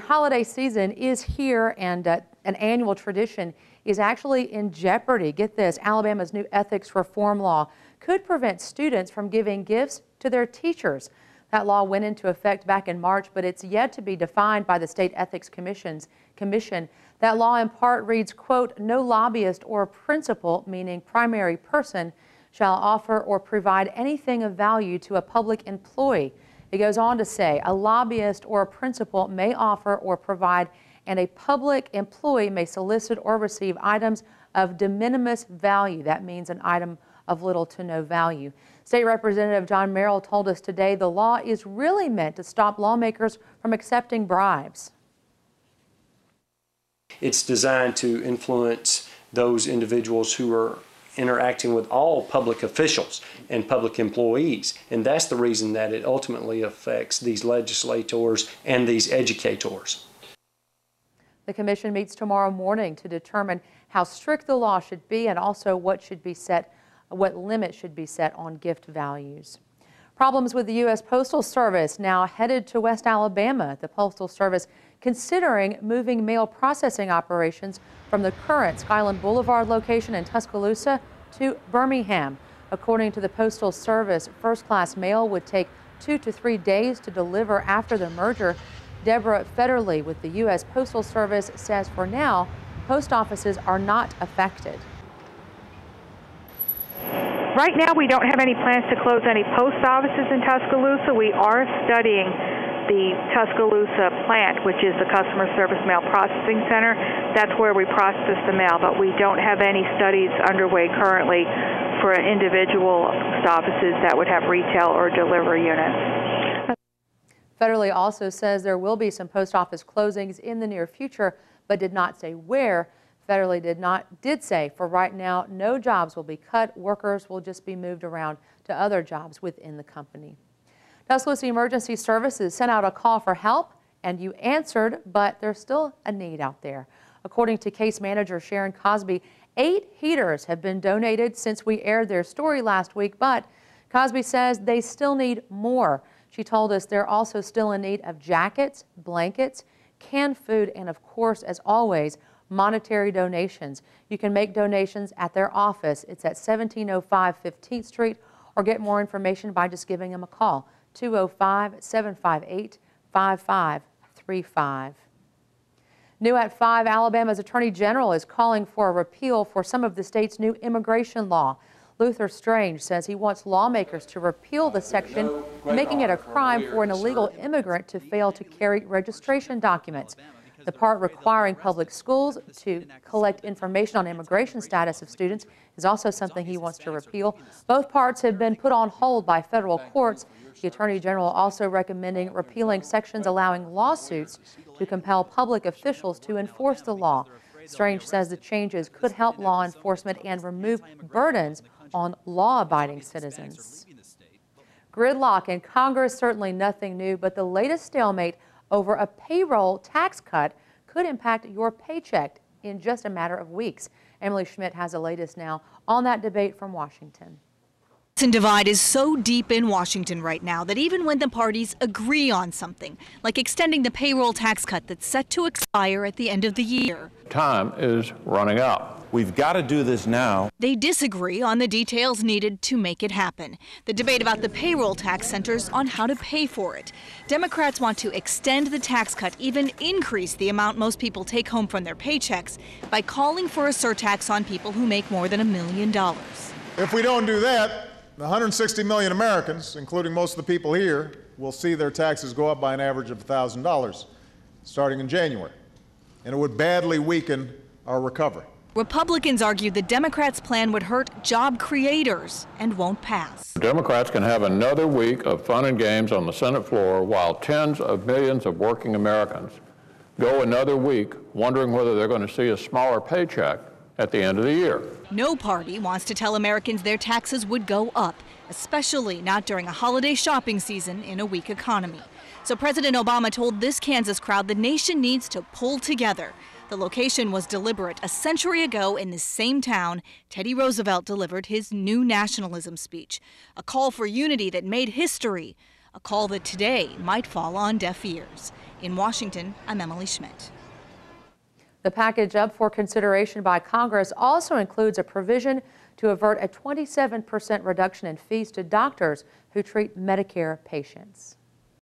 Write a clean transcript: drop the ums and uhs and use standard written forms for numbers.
Holiday season is here, and an annual tradition is actually in jeopardy. Get this, Alabama's new ethics reform law could prevent students from giving gifts to their teachers. That law went into effect back in March, but it's yet to be defined by the State Ethics Commission. That law in part reads, quote, "No lobbyist or principal, meaning primary person, shall offer or provide anything of value to a public employee." It goes on to say a lobbyist or a principal may offer or provide, and a public employee may solicit or receive items of de minimis value. That means an item of little to no value. State Representative John Merrill told us today the law is really meant to stop lawmakers from accepting bribes. It's designed to influence those individuals who are interacting with all public officials and public employees. And that's the reason that it ultimately affects these legislators and these educators. The commission meets tomorrow morning to determine how strict the law should be and also what limit should be set on gift values. Problems with the U.S. Postal Service now headed to West Alabama. The Postal Service considering moving mail processing operations from the current Skyland Boulevard location in Tuscaloosa to Birmingham. According to the Postal Service, first-class mail would take 2 to 3 days to deliver after the merger. Deborah Federley with the U.S. Postal Service says for now, post offices are not affected. Right now, we don't have any plans to close any post offices in Tuscaloosa. We are studying the Tuscaloosa plant, which is the Customer Service Mail Processing Center. That's where we process the mail, but we don't have any studies underway currently for individual post offices that would have retail or delivery units. Federley also says there will be some post office closings in the near future, but did not say where. Federley did say for right now, no jobs will be cut. Workers will just be moved around to other jobs within the company. Tuscaloosa Emergency Services sent out a call for help, and you answered, but there's still a need out there. According to case manager Sharon Cosby, 8 heaters have been donated since we aired their story last week, but Cosby says they still need more. She told us they're also still in need of jackets, blankets, canned food, and of course, as always, monetary donations. You can make donations at their office. It's at 1705 15th Street, or get more information by just giving them a call, 205-758-5535. New at 5, Alabama's Attorney General is calling for a repeal for some of the state's new immigration law. Luther Strange says he wants lawmakers to repeal the section making it a crime for an illegal immigrant to fail to carry registration documents. The part requiring public schools to collect information on immigration status of students is also something he wants to repeal. Both parts have been put on hold by federal courts. The Attorney General also recommending repealing sections allowing lawsuits to compel public officials to enforce the law. Strange says the changes could help law enforcement and remove burdens on law-abiding citizens. Gridlock in Congress, certainly nothing new, but the latest stalemate over a payroll tax cut could impact your paycheck in just a matter of weeks. Emily Schmidt has the latest now on that debate from Washington. The divide is so deep in Washington right now that even when the parties agree on something, like extending the payroll tax cut that's set to expire at the end of the year, time is running out. We've got to do this now. They disagree on the details needed to make it happen. The debate about the payroll tax centers on how to pay for it. Democrats want to extend the tax cut, even increase the amount most people take home from their paychecks by calling for a surtax on people who make more than $1 million. If we don't do that, the 160 million Americans, including most of the people here, will see their taxes go up by an average of $1,000 starting in January, and it would badly weaken our recovery. Republicans argue the Democrats' plan would hurt job creators and won't pass. Democrats can have another week of fun and games on the Senate floor while tens of millions of working Americans go another week wondering whether they're going to see a smaller paycheck at the end of the year. No party wants to tell Americans their taxes would go up, especially not during a holiday shopping season in a weak economy. So President Obama told this Kansas crowd the nation needs to pull together. The location was deliberate. A century ago in this same town, Teddy Roosevelt delivered his new nationalism speech, a call for unity that made history, a call that today might fall on deaf ears. In Washington, I'm Emily Schmidt. The package up for consideration by Congress also includes a provision to avert a 27% reduction in fees to doctors who treat Medicare patients.